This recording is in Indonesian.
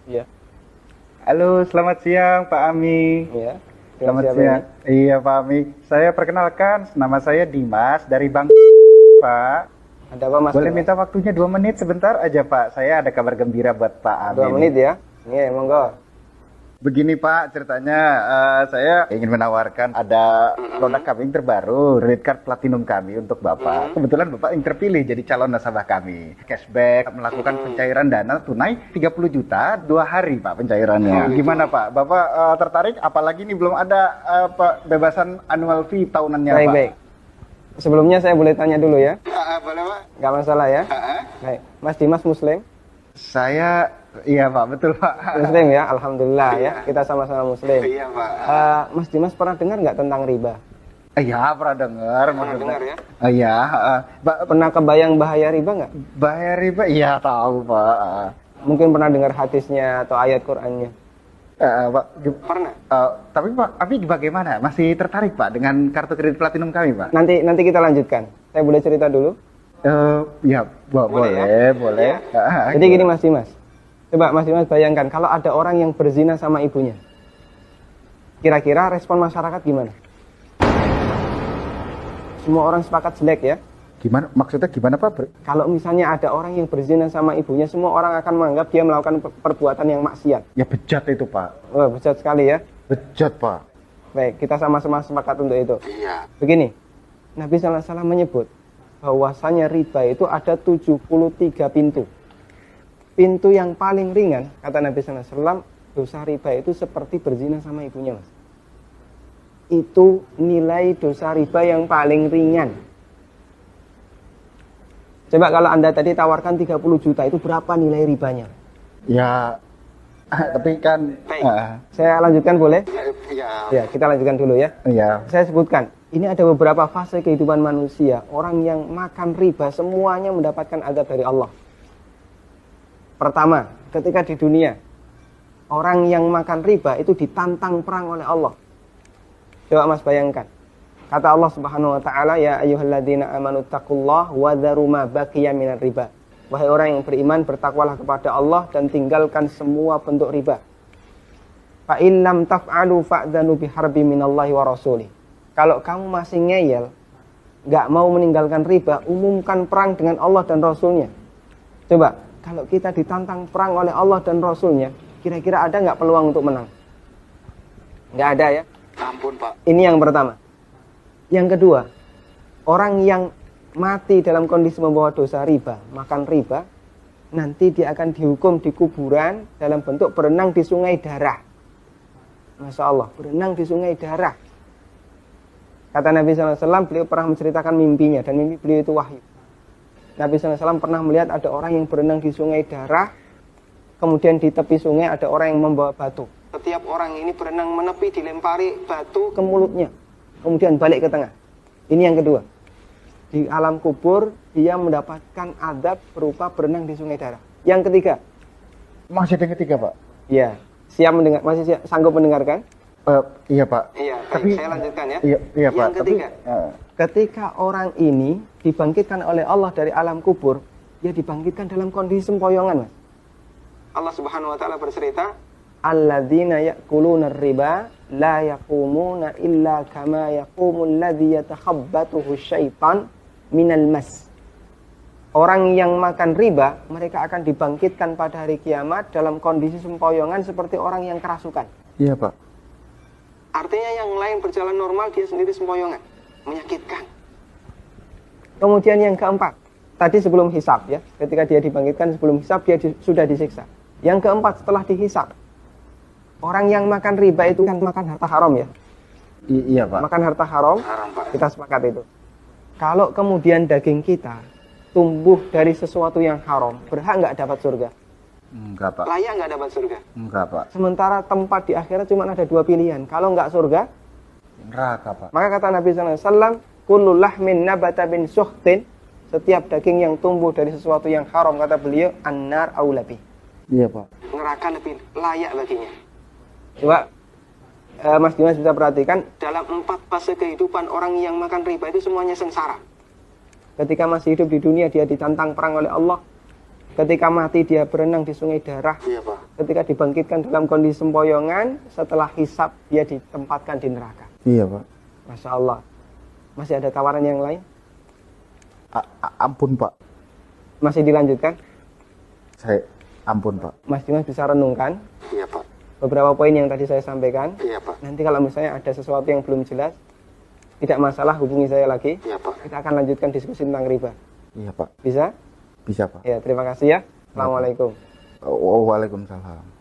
Iya. Halo, selamat siang Pak Ami. Iya. Selamat Siapa siang. ini? Iya Pak Ami. Saya perkenalkan, nama saya Dimas dari Bang Pak. Ada apa Mas Boleh Dimas? minta waktunya 2 menit sebentar aja Pak. Saya ada kabar gembira buat Pak Ami. 2 menit ya? Iya, monggo. Begini Pak, ceritanya saya ingin menawarkan ada produk kami yang terbaru, Credit Card Platinum kami untuk Bapak. Kebetulan Bapak yang terpilih jadi calon nasabah kami. Cashback, melakukan pencairan dana tunai 30 juta, 2 hari Pak pencairannya. Gimana Pak? Bapak tertarik? Apalagi ini belum ada bebasan annual fee tahunannya Baik, Pak. baik. Sebelumnya saya boleh tanya dulu ya? Boleh Pak? Nggak masalah ya? Baik. Mas Dimas Muslim? Saya, iya Pak, betul Pak. Muslim ya? Alhamdulillah ya. Kita sama-sama Muslim. Iya Pak. Mas Dimas pernah dengar nggak tentang riba? Iya, pernah dengar. Pernah dengar ya? Iya, Pernah kebayang bahaya riba nggak? bahaya riba, iya tahu Pak. Mungkin pernah dengar hadisnya atau ayat Qur'annya? Pak, Pernah. tapi Pak, tapi bagaimana? Masih tertarik Pak dengan kartu kredit platinum kami Pak? Nanti kita lanjutkan. Saya boleh cerita dulu? Ya, boleh, boleh. Jadi gini Mas Dimas. Coba Mas Dimas bayangkan kalau ada orang yang berzina sama ibunya. Kira-kira respon masyarakat gimana? Semua orang sepakat jelek ya. Gimana? Maksudnya gimana Pak? Kalau misalnya ada orang yang berzina sama ibunya, semua orang akan menganggap dia melakukan perbuatan yang maksiat. Ya bejat itu Pak. Wah, bejat sekali ya. Bejat Pak. Baik, kita sama-sama sepakat untuk itu. Iya. Begini, Nabi SAW menyebut bahwasanya riba itu ada 73 pintu. Pintu yang paling ringan, kata Nabi SAW, dosa riba itu seperti berzina sama ibunya, Mas. Itu nilai dosa riba yang paling ringan. Coba kalau Anda tadi tawarkan 30 juta, itu berapa nilai ribanya? Ya, tapi kan... Saya lanjutkan boleh? Ya. Ya, kita lanjutkan dulu ya. Iya. Saya sebutkan, ini ada beberapa fase kehidupan manusia. Orang yang makan riba semuanya mendapatkan azab dari Allah. Pertama, ketika di dunia, orang yang makan riba itu ditantang perang oleh Allah. Coba Mas bayangkan. Kata Allah Subhanahu wa taala, ya ayyuhalladzina amanu taqullaha wa dharu ma baqiya minar riba. Wahai orang yang beriman, bertakwalah kepada Allah dan tinggalkan semua bentuk riba. Fa in lam taf'alu fa'dzanu biharbi minallahi wa rasulih. Kalau kamu masih ngeyel, enggak mau meninggalkan riba, umumkan perang dengan Allah dan Rasulnya. Coba, kalau kita ditantang perang oleh Allah dan Rasulnya, kira-kira ada enggak peluang untuk menang? Enggak ada ya? Ampun Pak. Ini yang pertama. Yang kedua, orang yang mati dalam kondisi membawa dosa riba, makan riba, nanti dia akan dihukum di kuburan dalam bentuk berenang di sungai darah. Masya Allah, berenang di sungai darah. Kata Nabi SAW, beliau pernah menceritakan mimpinya, dan mimpi beliau itu wahyu. Nabi SAW pernah melihat ada orang yang berenang di sungai darah, kemudian di tepi sungai ada orang yang membawa batu. Setiap orang ini berenang menepi, dilempari batu ke mulutnya, kemudian balik ke tengah. Ini yang kedua. Di alam kubur, dia mendapatkan azab berupa berenang di sungai darah. Yang ketiga. Masih ada yang ketiga Pak? Iya. Siap mendengar? Masih sanggup mendengarkan? Iya Pak. Iya, tapi saya lanjutkan ya. Iya Pak. Yang ketiga. Ketika orang ini dibangkitkan oleh Allah dari alam kubur, dia dibangkitkan dalam kondisi sempoyongan, Mas. Allah Subhanahu wa taala bercerita, alladzina ya'kuluna riba la yaqumuna illa kama yaqumul ladzi yatakhabbathu syaitan minal mas. Orang yang makan riba, mereka akan dibangkitkan pada hari kiamat dalam kondisi sempoyongan seperti orang yang kerasukan. Iya Pak. Artinya yang lain berjalan normal, dia sendiri sempoyongan, menyakitkan. Kemudian yang keempat, tadi sebelum hisab ya, ketika dia dibangkitkan sebelum hisab dia sudah disiksa. Yang keempat setelah dihisab, orang yang makan riba itu kan makan harta haram ya. Iya Pak. Makan harta haram, Pak. kita sepakat itu. Kalau kemudian daging kita tumbuh dari sesuatu yang haram, berhak nggak dapat surga? Enggak Pak. Layak nggak dapat surga? Enggak Pak. Sementara tempat di akhirat cuma ada 2 pilihan. Kalau nggak surga, Neraka Pak. maka kata Nabi SAW, kullu lahmin nabata bin suhtin, setiap daging yang tumbuh dari sesuatu yang haram, kata beliau, annar aulabi. Iya Pak. Neraka lebih layak baginya. Coba Mas Dimas bisa perhatikan, dalam 4 fase kehidupan orang yang makan riba itu semuanya sengsara. Ketika masih hidup di dunia, dia ditantang perang oleh Allah, Ketika mati dia berenang di sungai darah. Iya, Pak. Ketika dibangkitkan dalam kondisi sempoyongan, setelah hisab dia ditempatkan di neraka. Iya, Pak. Masya Allah. Masih ada tawaran yang lain? Ampun, Pak. Masih dilanjutkan? Ampun, Pak. Mas Dimas bisa renungkan Iya, Pak. beberapa poin yang tadi saya sampaikan. Iya, Pak. Nanti kalau misalnya ada sesuatu yang belum jelas, tidak masalah, hubungi saya lagi. Iya, Pak. Kita akan lanjutkan diskusi tentang riba. Iya, Pak. Bisa? Bisa, Pak. Ya, terima kasih ya. Assalamualaikum. Waalaikumsalam.